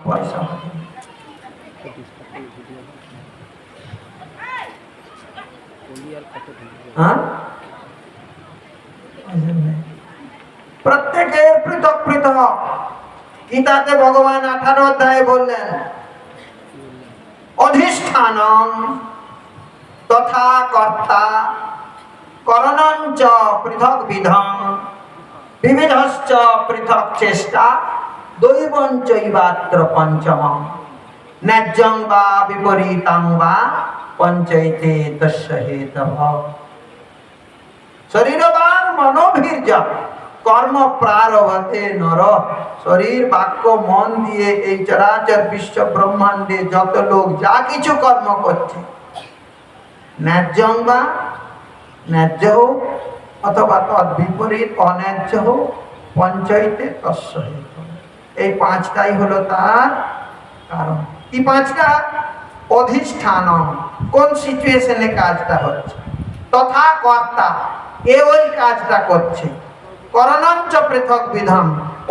পয়সা। প্রত্যেকের পৃথক পৃথক। গীতাতে ভগবান 18 অধ্যায়ে বললেন, অধিষ্ঠানং তথা কর্তা করণং চ পৃথক বিধং বিবিধশ্চ পৃথক চেষ্টা দৈবং চৈবাত্র পঞ্চমম ন্যায্যং বা বিপরীতং বা পঞ্চৈতে তস্য হেতভঃ। শরীরবান মনোবীর্যং কর্ম প্রারভতে নর। শরীর বাক্য মন দিয়ে এই চরাচর বিশ্ব ব্রহ্মাণ্ডে যত লোক যা কিছু কর্ম করছে, ন্যায্যং বা ন্যায্য হোক অথবা তদ বিপরীত অন্যায্য হোক, পঞ্চৈতে তস্য হেতভঃ। এই পাঁচটাই হলো তার কারণ। কি পাঁচটা? অধিষ্ঠান, কোন সিচুয়েশনে কাজটা হচ্ছে, তথা কর্তা, এ ওই কাজটা করছে, করণং চ পৃথক বিধম,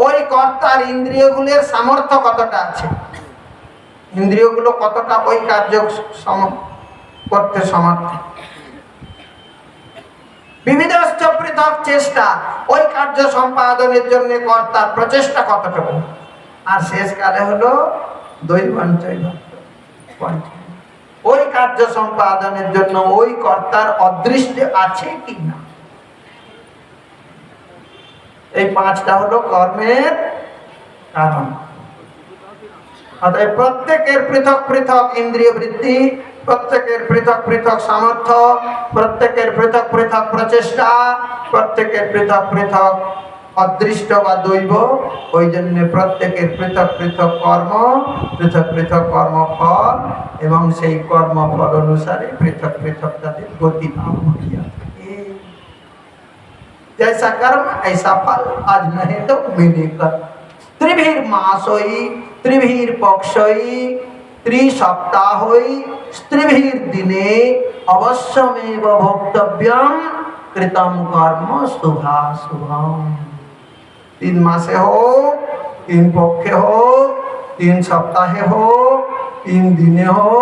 ওই কর্তার ইন্দ্রিয়গুলোর সামর্থ্য কতটা আছে, ইন্দ্রিয়গুলো কতটা ওই কার্য করতে সমর্থ। বিবিধশ্চ পৃথক চেষ্টা, ওই কার্য সম্পাদনের জন্য কর্তার প্রচেষ্টা কতটুকু। আর শেষকালে হলো দৈবং চৈবাত্র পঞ্চম, ওই কার্য সম্পাদনের জন্য ওই কর্তার অদৃষ্ট আছে কি না। এই পাঁচটা হলো কর্মের কারণ। অতএব প্রত্যেকের পৃথক পৃথক ইন্দ্রিয় বৃত্তি, প্রত্যেকের পৃথক পৃথক সামর্থ্য, প্রত্যেকের পৃথক পৃথক প্রচেষ্টা, প্রত্যেকের পৃথক পৃথক অদৃষ্ট বা দৈব। ওই জন্য প্রত্যেকের পৃথক পৃথক কর্ম, পৃথক পৃথক কর্মফল, এবং সেই কর্মফল অনুসারে পৃথক পৃথক তাদের গতি নাম হইয়া থাকে। जैसा कर्म ऐसा फल, आज नहीं तो मिलेगा। त्रिभिर मासोई त्रिभिर पक्षोई त्रिसप्ताहोई त्रिभिर दिने अवश्यमेव भोक्तव्यम कृतम कर्म शुभाशुभम। 3 मासे हो, 3 पक्षे हो, 3 सप्ताहे हो, 3 दिने हो,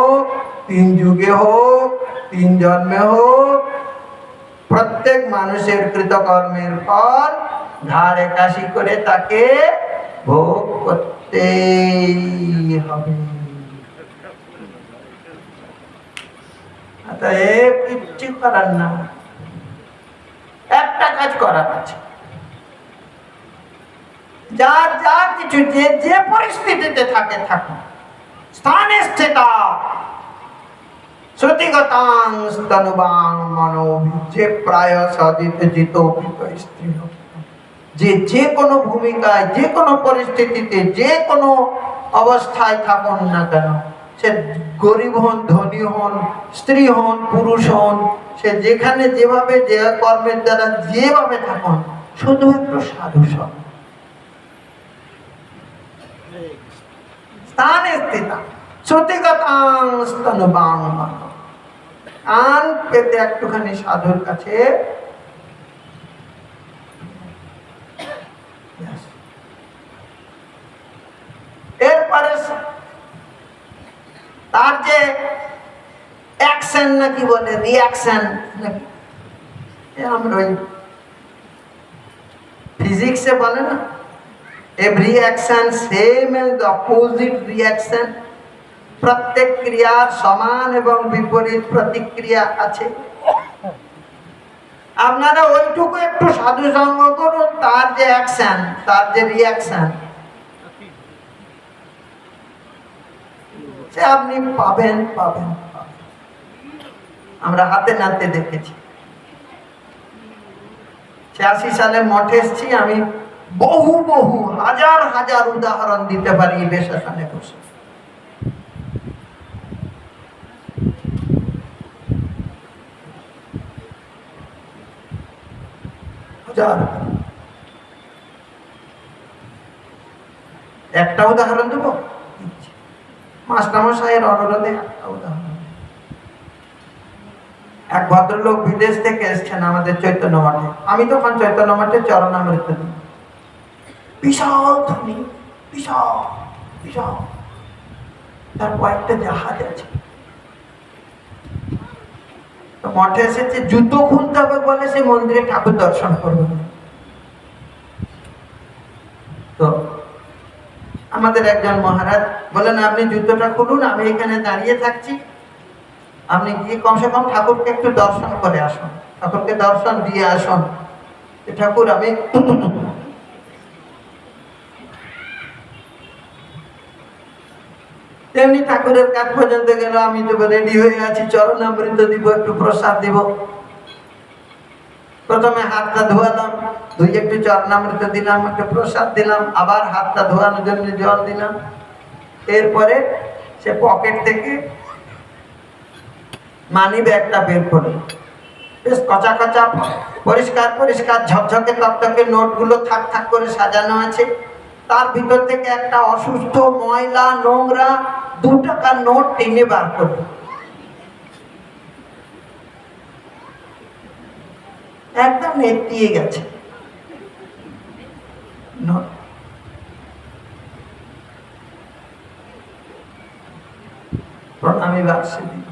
3 जुगे हो, 3 जन्मे हो, প্রত্যেক মানুষের কৃতকর্মের ফল ধারে কাশি করে তাকে ভোগ করতেই হবে। অতএব কিচ্ছু করার না, একটা কাজ করার আছে। যার যা কিছু যে পরিস্থিতিতে থাকে থাকুন, স্থানে স্থিতা শ্রুতিগতাং স্তনুবাং মনোভিজে প্রায় সজিত জিতোপিত স্ত্রী। যে কোনো ভূমিকায়, যে কোনো পরিস্থিতিতে, যে কোনো অবস্থায় থাকুন না কেন, সে গরিব হন, ধনী হন, স্ত্রী হন, পুরুষ হন, সে যেখানে যেভাবে যে কর্মের দ্বারা যেভাবে থাকুন, শুধু একটু সাধু সব স্থানে স্থিতা শ্রুতিগতাং স্তনুবাং মনো। কান পেতে একটুখানি সাধুর কাছে এরপরে তার যে অ্যাকশন নাকি বলে, রিয়াকশন নাকি, আমরা ওই ফিজিক্সে বলে না, every action same and opposite reaction. প্রত্যেক ক্রিয়ার সমান এবং বিপরীত প্রতিক্রিয়া আছে। আপনারা ওইটুকু একটু সাধু সঙ্গ করুন, তার যে অ্যাকশন, তার যে রিয়াকশন, সে আপনি পাবেন পাবেন। আমরা হাতে নাতে দেখেছি। 86 সালে মঠে এসেছি আমি, বহু বহু হাজার হাজার উদাহরণ দিতে পারি বেশাসনে বসে। একটা উদাহরণ দেব, মাস্টারমশাইয়ের অনুরোধে একটা উদাহরণ। এক ভদ্রলোক বিদেশ থেকে এসছেন আমাদের চৈতন্য মঠে। আমি তখন চৈতন্য মঠে চরণামৃত দিই। বিশাল ধনী, বিশাল বিশাল তার কয়েকটা জাহাজ আছে। তো মঠে এসেছে, জুতো খুলতে হবে বলে সে মন্দিরে ঠাকুর দর্শন করবে না। তো আমাদের একজন মহারাজ বলেন, আপনি জুতোটা খুলুন, আমি এখানে দাঁড়িয়ে থাকছি, আপনি গিয়ে কমসে কম ঠাকুরকে একটু দর্শন করে আসুন, ঠাকুরকে দর্শন দিয়ে আসুন। ঠাকুর আমি তেমনি ঠাকুরের কাজ পর্যন্ত গেল, আমি তো রেডি হয়ে আছি, চরণামৃত দিব, একটু প্রসাদ দিব। প্রথমে হাতটা ধোয়ালাম, ধুয়ে একটু চরণামৃত দিলাম, একটু প্রসাদ দিলাম, আবার হাতটা ধোয়ানোর জন্য জল দিলাম। এরপরে সে পকেট থেকে মানি ব্যাগটা বের করলো, বেশ কচা কচা পরিষ্কার পরিষ্কার ঝকঝকে তকতকে নোটগুলো থাক থাক করে সাজানো আছে। তার ভিতর থেকে একটা অসুস্থ ময়লা নোংরা 2 টাকার নোট টেনে বার করলো। একদম নেতিয়ে গেছে। প্রণামী বাক্সে দিল।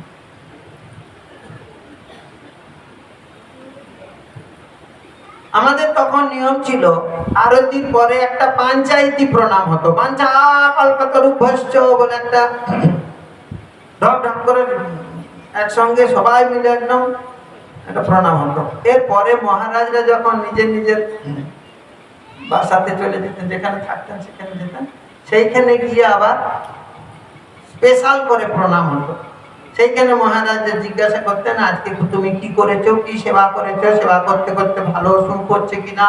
আমাদের তখন নিয়ম ছিল, আরতির পরে একটা পঞ্চায়েতি প্রণাম হতো। পাঞ্চা কল্পতরু ভস্য বলে একটা ঢক ঢক করে একসঙ্গে সবাই মিলে একদম একটা প্রণাম হতো। এরপরে মহারাজরা যখন নিজের নিজের বাসাতে চলে যেতেন, যেখানে থাকতেন সেখানে যেতেন, সেইখানে গিয়ে আবার স্পেশাল করে প্রণাম হতো। সেইখানে মহারাজ জিজ্ঞাসা করতেন, আজকে তুমি কি করেছো, কি সেবা করেছো, সেবা করতে করতে ভালো সুখ করছে কিনা,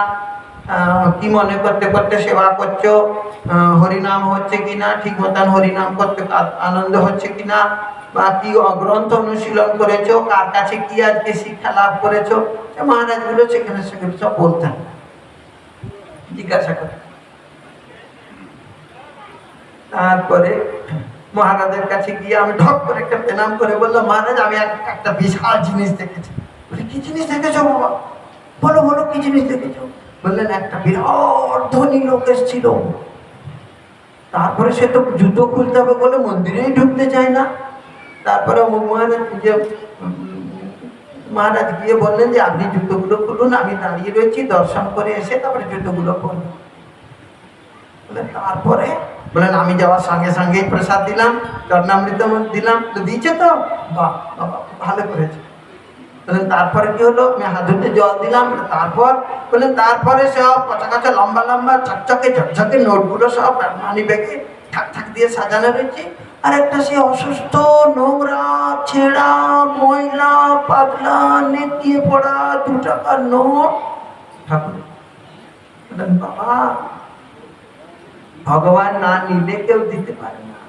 কি মনে করতে করতে সেবা করছো, হরিনাম হচ্ছে কিনা, ঠিক মতন হরিনাম করতে আনন্দ হচ্ছে কিনা, বা কি গ্রন্থ অনুশীলন করেছো, কার কাছে কি আজকে শিক্ষা লাভ করেছো। মহারাজ গুলো সেখানে সেখানে সব বলতেন, জিজ্ঞাসা করতেন। তারপরে মহারাজের কাছে গিয়ে আমি ঢক করে একটা প্রণাম করে বললাম, মহারাজ আমি একটা বিশাল জিনিস দেখেছি। বলে, কি জিনিস দেখেছো বাবা? বলো বলো, কি জিনিস দেখেছো? বললেন, একটা বিরাট ধনী লোক এসেছিল, তারপরে সে তো জুতো খুলতে হবে বলে মন্দিরেই ঢুকতে চায় না। তারপরে মহারাজ গিয়ে বললেন যে আপনি জুতোগুলো খুলুন, আমি দাঁড়িয়ে রয়েছি, দর্শন করে এসে তারপরে জুতোগুলো খুলুন। তারপরে বলেন, আমি যাওয়ার সঙ্গে সঙ্গেই প্রসাদ দিলাম, চরণামৃত দিলাম। তো দিয়েছে তো, বাহ বাবা ভালো করেছে। বলেন, তারপরে কি হলো? আমি হাজুতে জল দিলাম। তারপর বলেন, তারপরে সব কাঁচা কাঁচা লম্বা লম্বা চকচকে ঝকঝকে নোটগুলো সব মানি ব্যাগে ঠাক ঠাক দিয়ে সাজানো রয়েছে। আর একটা সে অসুস্থ নোংরা ছেঁড়া ময়লা পাতলা নেতিয়ে পড়া 2 টাকার নোট। ঠাকুর বলেন, বাবা ভগবান না নিলে কেউ দিতে পারে না।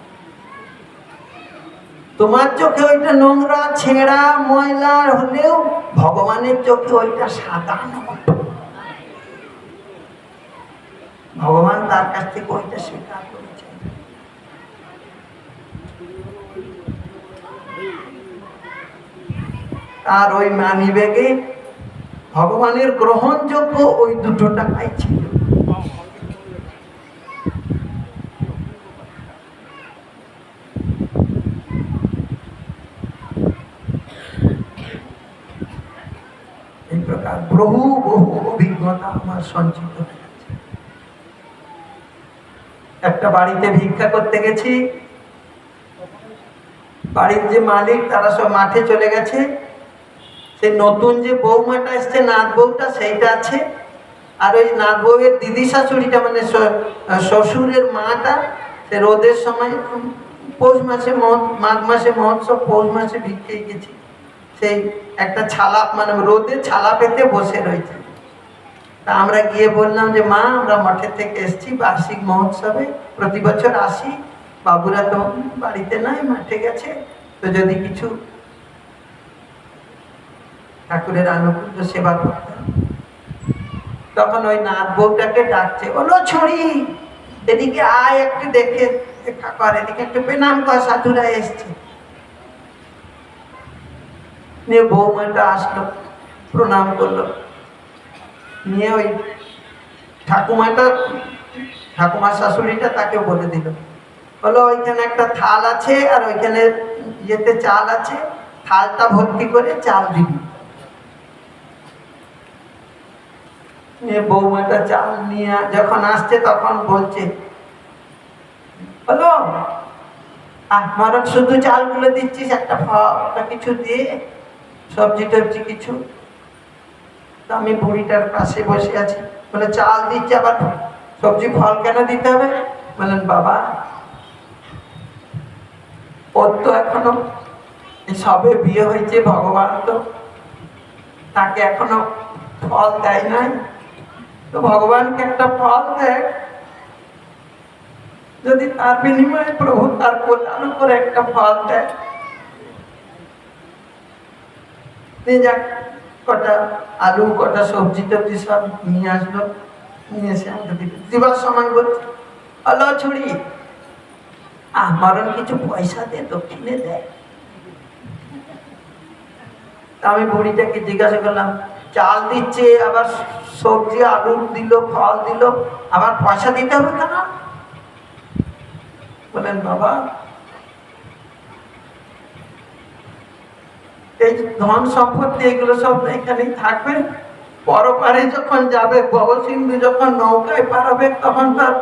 তোমার চোখে ওইটা নোংরা ছেঁড়া ময়লা হলেও ভগবানের চোখে ওইটা সাদা নোট। ভগবান তার কাছ থেকে ওইটা স্বীকার করেছে। আর ওই মানি ব্যাগে ভগবানের গ্রহণযোগ্য ওই 2 টাকাই ছিল। এই প্রকার বহু বহু অভিজ্ঞতা আমার সঞ্চিত হয়েছে। একটা বাড়িতে ভিক্ষা করতে গেছি, বাড়ির যে মালিক তারা সব মাঠে চলে গেছে। সেই নতুন যে বৌমাটা এসছে, নাথ বউটা, সেইটা আছে। আর ওই নাথ বউয়ের দিদি শাশুড়িটা মানে শ্বশুরের মাটা, সে রোদের সময় পৌষ মাসে মাঘ মাসে মহোৎসব, পৌষ মাসে ভিক্ষে গেছি। সেই একটা ছালা মানে রোদে ছালা পেতে বসে রয়েছে। তা আমরা গিয়ে বললাম যে, মা আমরা মঠের থেকে এসছি, বার্ষিক মহোৎসবে প্রতি বছর আসি, বাবুরা তো বাড়িতে নাই, মাঠে গেছে, তো যদি কিছু ঠাকুরের আনুকূল্য সেবা করতেন। তখন ওই নাথ বউটাকে ডাকছে, বলো ছড়ি এদিকে আয়, একটু দেখে দেখা কর, এদিকে একটু প্রণাম কর, সাধুরা এসছে। নিয়ে বৌমাটা আসলো, প্রণাম করলো, নিয়ে ওই ঠাকুমার শাশুড়িটা তাকে বলে দিল হলো ওইখানে একটা থাল আছে আর ওইখানে ইয়েতে চাল আছে, থালটা ভর্তি করে চাল দিবি। বৌমাটা চাল নিয়ে যখন আসছে তখন বলছে, হলো মরণ শুধু চালগুলো দিচ্ছিস, একটা ফল কিছু দিয়ে, সবজি টবজি কিছু। তো আমি বুড়িটার পাশে বসে আছি, বলে চাল দিচ্ছে আবার সবজি ফল কেন দিতে হবে? বলেন বাবা, ওর তো এখনো সবে বিয়ে হয়েছে, ভগবান তো তাকে এখনো ফল দেয় নাই, তো ভগবানকে একটা ফল দেয়, যদি তার বিনিময়ে প্রভু তার কল্যাণ করে একটা ফল দেয়। যাক, কটা আলু কটা সবজি টবজি সব নিয়ে আসলো, নিয়ে এসে আমাকে দিবার সময় বলছে, হলো ছুড়ি মরণ কিছু পয়সা দিয়ে দক্ষিণে দেয়। আমি বুড়িটাকে জিজ্ঞাসা করলাম, চাল দিচ্ছে আবার সবজি আলু দিল, ফল দিল, আবার পয়সা দিতে হবে কেন? বলেন বাবা, এই ধন সম্পত্তি এগুলো সব এখানেই থাকবে, পরপারে যখন যাবে, ভবসিন্ধু যখন নৌকায় পার হবে, তখন তার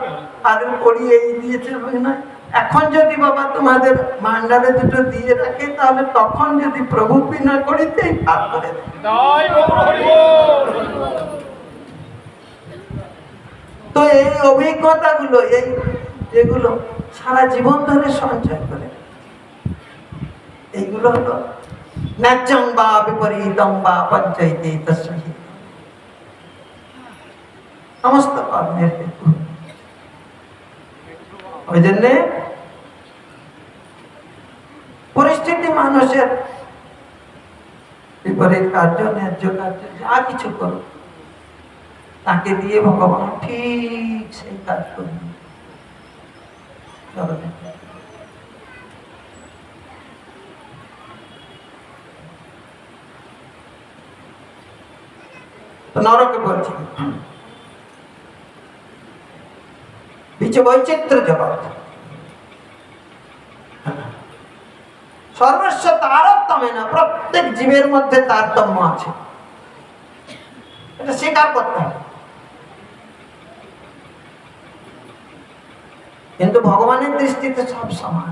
পারের পড়িয়ে এই দিয়ে চলবে না। এখন যদি বাবা তোমাদের ভান্ডারে দুটো দিয়ে রাখে, তাহলে তখন যদি প্রভু বিনয় করিতে পার করে দেয়। তো এই অভিজ্ঞতাগুলো, এই যেগুলো সারা জীবন ধরে সঞ্চয় করে, এইগুলো হলো ন্যায্যং বা বিপরীতং বা পঞ্চায়েতে তস্মহি, সমস্ত কর্মের হেতু। ওই জন্যে পরিস্থিতি মানুষের বিপরীত কার্য, ন্যায্য কার্য যা কিছু করুক, তাকে দিয়ে ভগবান ঠিক সেই কাজ করবে। নরকে বলছি বৈচিত্র্য জগৎ, সর্বস্ব তারতম্যে না, প্রত্যেক জীবের মধ্যে তারতম্য আছে, এটা স্বীকার করতে হবে। কিন্তু ভগবানের দৃষ্টিতে সব সমান।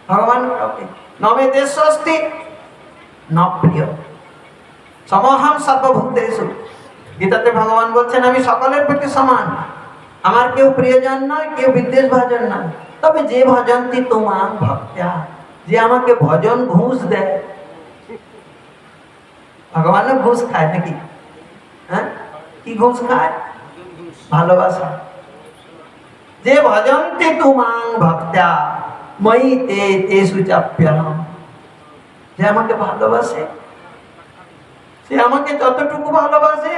ভগবান কাউকে নমে দেশস্তি ন প্রিয় সমহম সর্বভূতেষু, গীতাতে ভগবান বলছেন আমি সকলের প্রতি সমান, আমার কেউ প্রিয়জন নয়, কেউ বিদ্বেষ ভাজন নয়। তবে যে ভজন্তি তোমাং ভক্ত্যা, যে আমাকে ভজন ঘুষ দেয়, ভগবানও ঘুষ খায় নাকি? হ্যাঁ, কি ঘুষ খায়? ভালোবাসা। যে ভজন্তি তোমাং ভক্ত্যা ময়ি তে তেষু চাপ্যহম, যে আমাকে ভালোবাসে, সে আমাকে যতটুকু ভালোবাসে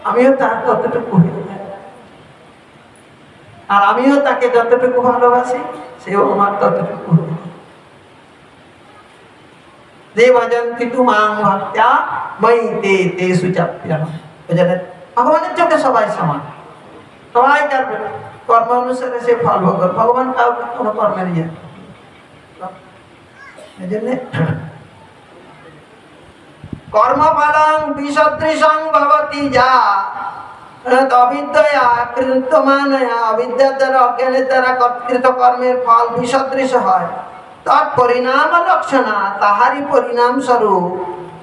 আমিও তার ততটুকু হয়ে যাই, আর আমিও তাকে যতটুকু ভালোবাসি সেও আমার ততটুকু হয়ে যায়। যে ভজন্তি তুমাং ভক্ত্যা ময়ি তে তেষু চাপ্যহম, বুঝলেন? ভগবানের চোখে সবাই সমান, সবাই তার কর্ম অনুসারে সে ফল ভোগ করে। ভগবান কাউকে কোনো কর্মের ইয়ে, এই জন্য কর্মফলং বিসদৃশং ভবতি যা অবিদ্যয়া কৃতমানয়া, অবিদ্যার দ্বারা অজ্ঞানের দ্বারা কর্তৃত কর্মের ফল বিসদৃশ হয়, তৎপরিণাম লক্ষণা, তাহারই পরিণাম স্বরূপ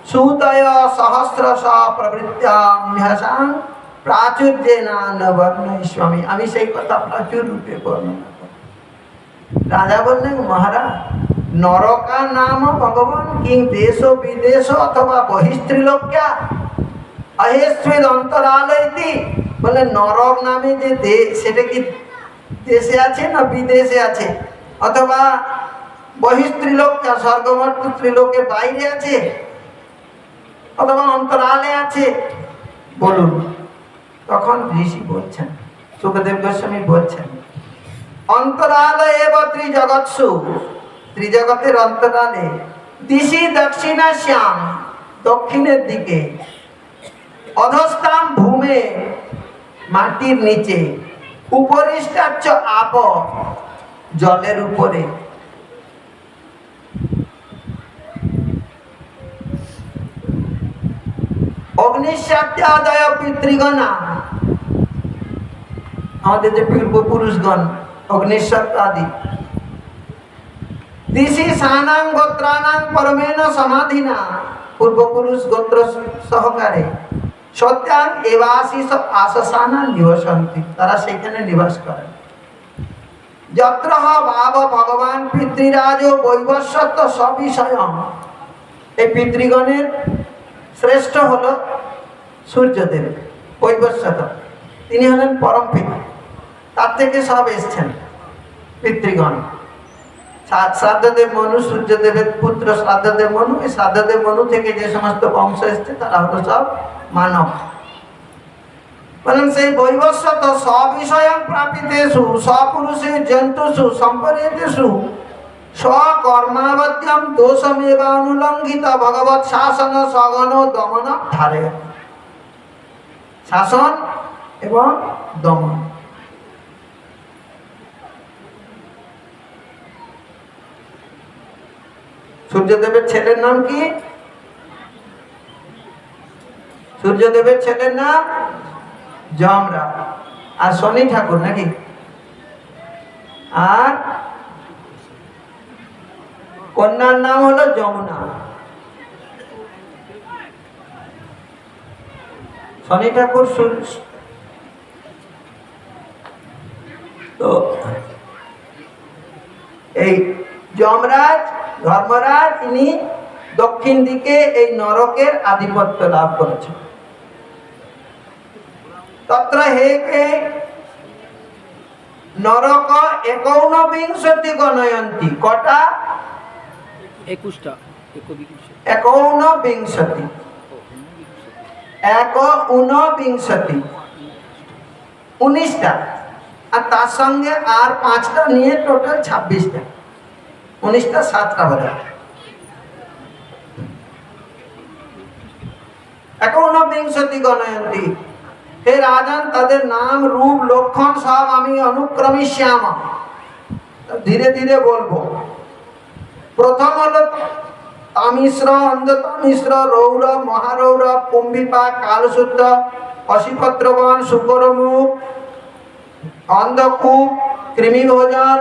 সুদয় সহস্রশ প্রবৃত্তাং প্রাচুর্যেনা নবর্ণয়িষ্যামি। আমি সেই কথা প্রচুর রূপে বর্ণনা করি। রাজা বললেন, মহারাজ, নরকা নাম ভগবান কিং দেশ বিদেশ অথবা বহিস্ত্রীলোক্যা অহেস্ত্রিদ অন্তরালয়তি। বলে নরক নামে যে দেশ, সেটা কি দেশে আছে না বিদেশে আছে, অথবা বহিস্ত্রীলোক্যা স্বর্গমর্ত ত্রিলোকের বাইরে আছে, অথবা অন্তরালে আছে, বলুন। তখন ঋষি বলছেন, সুখদেব গোস্বামী বলছেন, অন্তরালয় এব ত্রিজগৎসু, ত্রিজগতের অন্তরালে, দিশি দক্ষিণা শ্যাম, দক্ষিণের দিকে, অধস্তাম ভূমে, মাটির নিচে, উপরিষ্টাচ্চ আপ, জলের উপরে। অগ্নিশাত্যাদয় পিতৃগণা, আমাদের যে পূর্বপুরুষগণ অগ্নিশাত্যাদি, দিশি সানাং গোত্রানাং পরমেন সমাধিনা, পূর্বপুরুষ গোত্র সহকারে সত্যাং এবাশিস আশাসানা নিবসন্তি, তারা সেখানে নিবাস করেন। যত্র ভাব ভগবান পিতৃরাজ বৈবস্বত সবিষয়ম, এই পিতৃগণের শ্রেষ্ঠ হল সূর্যদেব বৈবস্বত, তিনি হলেন পরম পিতা, তার থেকে সব এসছেন পিতৃগণ। শ্রাদ্ধদেব মনু সূর্যদেবের পুত্র শ্রাদ্ধদেব মনু, এই শ্রাদ্ধদেব মনু থেকে যে সমস্ত বংশ এসছে তারা হলো সব মানব। বলেন সেই বৈবস্বত সবিষয়ং প্রাপিতেষু সপুরুষে জন্তুষু সম্পরেতেষু স্বকর্মাবদ্যম দোষমেব অনুলঙ্ঘিত ভগবৎ শাসন সগণ দমন ধারে, শাসন এবং দমন। সূর্যদেবের ছেলের নাম কি? সূর্যদেবের ছেলের নাম যমরাজ, আর শনি ঠাকুর নাকি, আর কন্যার নাম হলো যমুনা। শনি ঠাকুর তো এই যমরাজ ধর্মরাজ, ইনি দক্ষিণ দিকে এই নরকের আধিপত্য লাভ করেছেন। তত্র হেকে নরক একৌনবিংশতি গণয়ন্তি, কটা? 21টা। 19 19টা, আর তার সঙ্গে আর 5টা নিয়ে টোটাল 26টা, 19টা 7টা হয়ে যাবে। 19 গণয়ন্তি, হে রাজন তাদের নাম রূপ লক্ষণ সব আমি অনুক্রমী শ্যাম, ধীরে ধীরে বলবো। প্রথম হলো তামিশ্র, অন্ধতামিশ্র, রৌরব, মহারৌরব, কুম্ভিপা, কালসূত্র, অশিপত্রবন, শুকরমুখ, অন্ধকূপ, কৃমিভোজন,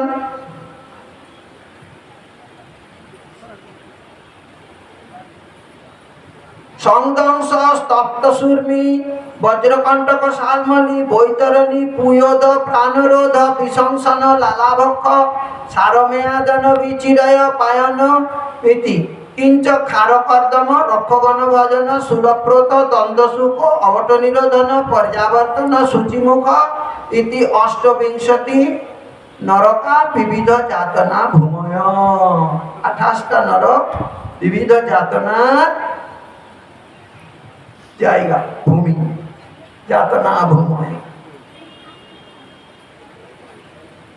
সংদংশ, স্তপ্তসূর্মি, বজ্রকণ্টক, শালমণি, বৈতরণী, পুয়োদ, প্রাণরোধ, বিশংসন, লালাভক্ষ, সারমেয়াদন, বিচিরয়, পায়ন ইতি। কিঞ্চ ক্ষারকর্দম, রক্ষগণ ভজন, সুরপ্রত, দ্বন্দ্বসুখ, অবট নিরোধন, পর্যাবর্তন, সূচিমুখ ইতি 28 নরকা বিবিধ যাতনা ভূময়। 28টা নরক বিবিধ যাতনার জায়গা, ভূমি, যাতনা ভূময়।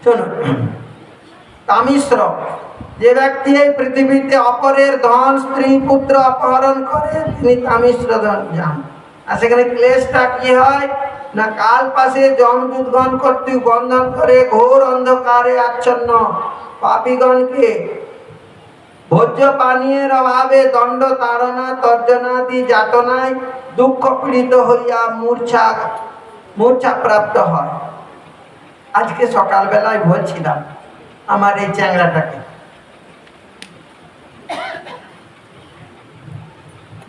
শুনুন, তামিশ্র, যে ব্যক্তি এই পৃথিবীতে অপরের ধন স্ত্রী পুত্র অপহরণ করে তিনি তামিশ্র যান। আর সেখানে ক্লেশটা কি হয় না, কাল পাশে যমদূতগণ কর্তৃক বন্ধন করে ঘোর অন্ধকারে আচ্ছন্ন পাপীগণকে ভোজ্য পানীয়ের অভাবে দণ্ড তাড়না তর্জনাদি যাতনায় দুঃখ পীড়িত হইয়া মূর্ছা প্রাপ্ত হয়। আজকে সকালবেলায় বলছিলাম আমার এই চ্যাংড়াটাকে,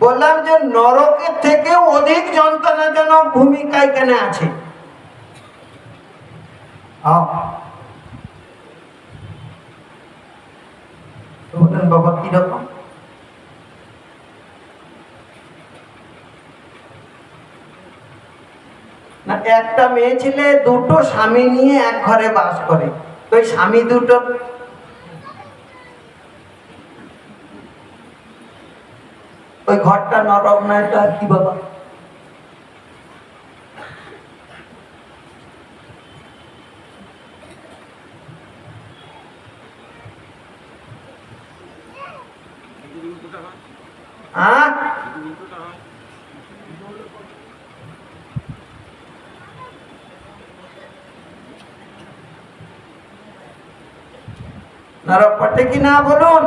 বললাম যে নরকের থেকেও অধিক যন্ত্রণাজনক ভূমিকা এখানে আছে। বললেন বাবা কিরকম? না, একটা মেয়ে ছেলে দুটো স্বামী নিয়ে এক ঘরে বাস করে, তো ওই স্বামী দুটো ওই ঘরটা নরক না, এটা কি বাবা? নরক পটে কি না বলুন?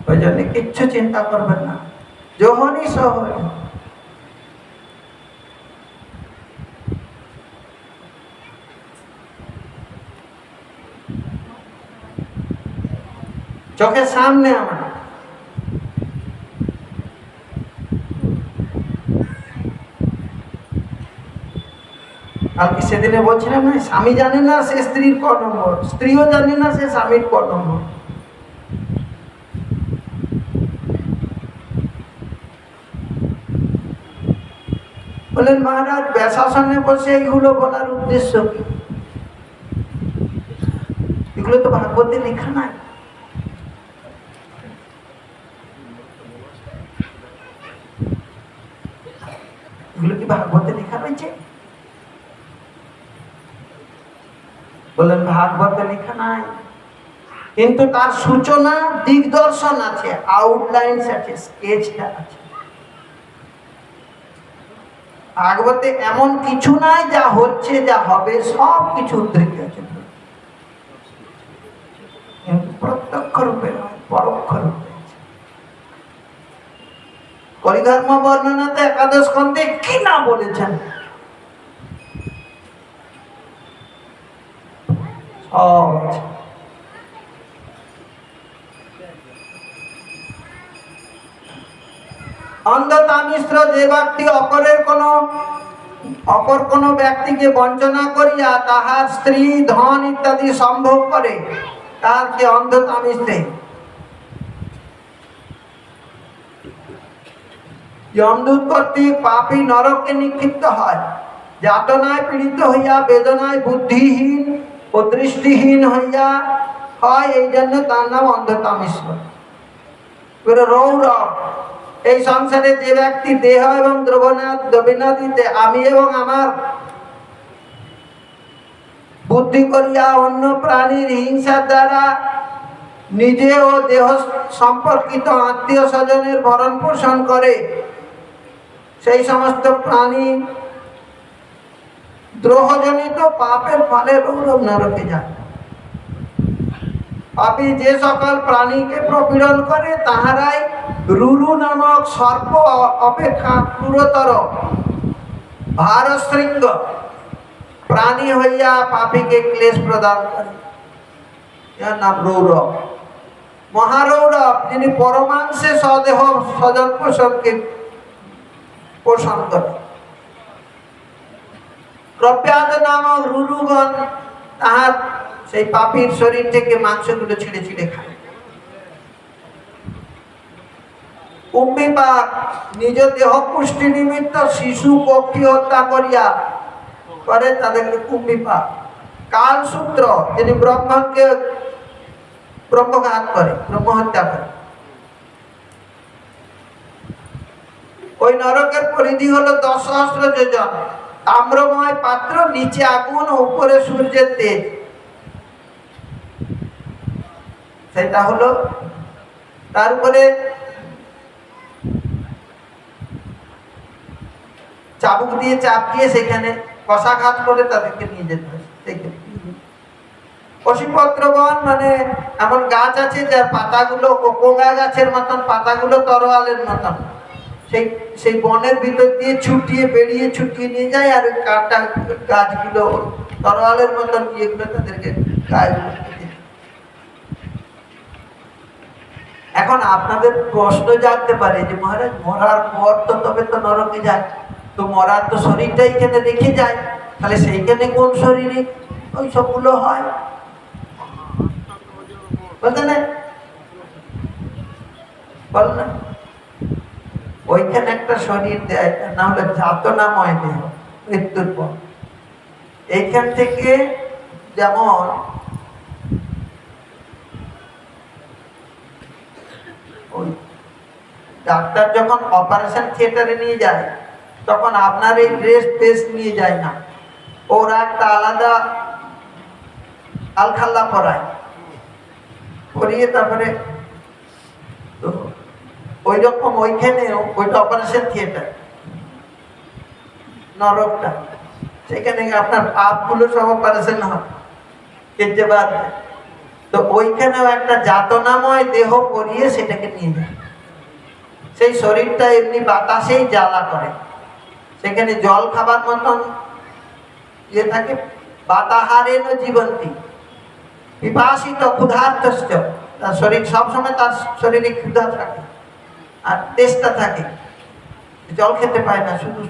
ওই জন্য কিচ্ছু চিন্তা করবেন না, যখনই সহজ চোখের সামনে আমার কালকে সেদিনে বলছিলাম না, স্বামী জানে না সে স্ত্রীর ক নম্বর, স্ত্রীও জানে না সে স্বামীর ক নম্বর। বলেন মহারাজ ব্যাসাসনে বসে এইগুলো বলার উদ্দেশ্য কি? এগুলো তো ভাগবতে লেখা নাই। এগুলো কি ভাগবতে লেখা রয়েছে? বলেন ভাগবতে লেখা নাই, কিন্তু তার সূচনা দিগদর্শন আছে, আউটলাইনস আছে, স্কেচটা আছে। ভাগবতে এমন কিছু নাই যা হচ্ছে যা হবে সব কিছু উদ্ধৃত আছে, কিন্তু প্রত্যক্ষ রূপে নয়, পরোক্ষ রূপে আছে। কলিধর্ম বর্ণনাতে একাদশ স্কন্ধে কি না বলেছেন সব আছে। অন্ধতা মিশ্র যে ব্যক্তি অপর কোন ব্যক্তিকে বঞ্চনা করিয়া তাহার স্ত্রী ধন ইত্যাদি সম্ভোগ করে, তাহাকে অন্ধতা মিশ্রে। যমদূত কর্তৃক পাপী নরকে নিক্ষিপ্ত হয়, যাতনায় পীড়িত হইয়া বেদনায় বুদ্ধিহীন ও দৃষ্টিহীন হইয়া হয়, এই জন্য তার নাম অন্ধতা মিশ্র। রৌরব এই সংসারে যে ব্যক্তি দেহ এবং দ্রব্যাদিতে আমি এবং আমার বুদ্ধি করিয়া অন্য প্রাণীর হিংসার দ্বারা নিজে ও দেহ সম্পর্কিত আত্মীয় স্বজনের ভরণ পোষণ করে, সেই সমস্ত প্রাণী দ্রোহজনিত পাপের ফলে রৌরব নরকে যায়। পাপী যে সকল প্রাণীকে প্রপীড়ন করে তাহারাই রুরু নামক সর্প অপেক্ষা ক্রূরতর ভারশৃঙ্গ প্রাণী হইয়া পাপীকে ক্লেশ প্রদান করে, এর নাম রৌরব। মহারৌরব যিনি পরমাংশে স্বদেহ স্বজন পোষণকে পোষণ করে। প্রপ্যাদ নামক রুরুগণ তাহার সেই পাপীর শরীর থেকে মাংসগুলো ছিঁড়ে ছিঁড়ে খায়। কুম্ভীপাক নিজ দেহ পুষ্টি নিমিত্ত শিশু পক্ষী হত্যা করিয়া করে, তাদেরকে কুম্ভীপাক। কালসূত্র যিনি ব্রহ্মঘাত করে, ব্রহ্মহত্যা করে। ওই নরকের পরিধি হলো 10 সহস্র যোজন, তাম্রময় পাত্র, নিচে আগুন ও উপরে সূর্যের তেজ। সেটা হলো তার উপরে চাবুক দিয়ে চাপ দিয়ে সেখানে কষাঘাত করে তাদেরকে নিয়ে যেতে হয়। পশুপত্রবন মানে এমন গাছ আছে যার পাতাগুলো কোঙা গাছের মতন, পাতাগুলো তরোয়ালের মতন, সেই বনের ভিতর দিয়ে ছুটিয়ে বেরিয়ে ছুটিয়ে নিয়ে যায়, আর কাটা গাছগুলো তরোয়ালের মতন ইয়েগুলো তাদেরকে গায়ে। এখন আপনাদের প্রশ্ন জানতে পারে যে মহারাজ মরার পর তো তবে তো নরকে যায়, তো মরার তো শরীরটা এখানে রেখে যায়, তাহলে সেইখানে কোন শরীরে ওই সবগুলো হয় বলতে না? বল না, ওইখানে একটা শরীর দেয়, না হলে যাতনাময় দেহ মৃত্যুর পর। এইখান থেকে যেমন ওই ডাক্তার যখন অপারেশন থিয়েটারে নিয়ে যায় তখন আপনার এই ড্রেস ফ্রেস নিয়ে যায় না, ওরা একটা আলাদা আলখাল্লা পরায়, পরিয়ে তারপরে ওই রকম ওইখানে ওইটা অপারেশন থিয়েটার। নরকটা, সেখানে আপনার পাপগুলো সব অপারেশন হয়, কেটে বাদ দেয়। তো ওইখানেও একটা যাতনাময় দেহ পরিয়ে সেটাকে নিয়ে যায়। সেই শরীরটা এমনি বাতাসেই জ্বালা করে, সেখানে জল খাবার মতন ইয়ে থাকে। বাতাহারেণ জীবন্তী পিপাসিত ক্ষুধার্তশ্চ, তার শরীর সবসময়, তার শরীরে ক্ষুধা থাকে আর তেষ্টা থাকে, জল খেতে পায় না, শুধু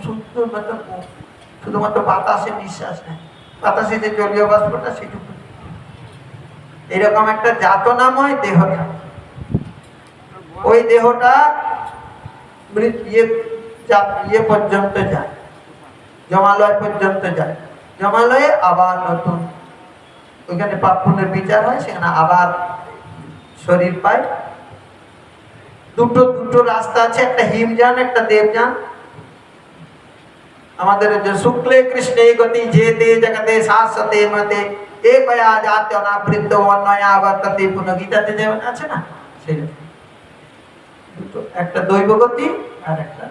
শুধুমাত্র বাতাসে নিঃশ্বাস নেয়, বাতাসে যে জলীয় বাষ্পটা সেটুকু। এরকম একটা যাতনাময় দেহ থাকে। ওই দেহটা ইয়ে পর্যন্ত যায়, জমালয় পর্যন্ত যায়। জমালয়ে আবার নতুন ওইখানে পাপ পুণ্যের বিচার হয়, সেখানে আবার শরীর পায়। দুটো রাস্তা আছে, একটা হিমযান, একটা দেবযান। আমাদের যে শুক্লে কৃষ্ণে গতি যেতে জগতে শাশ্বতে মতে একয়া জাত্য নাবৃত্ত অন্যয়া আবর্ততে পুনঃ, গীতাতে যেমন আছে না, সেই দুটো, একটা দৈব গতি আর একটা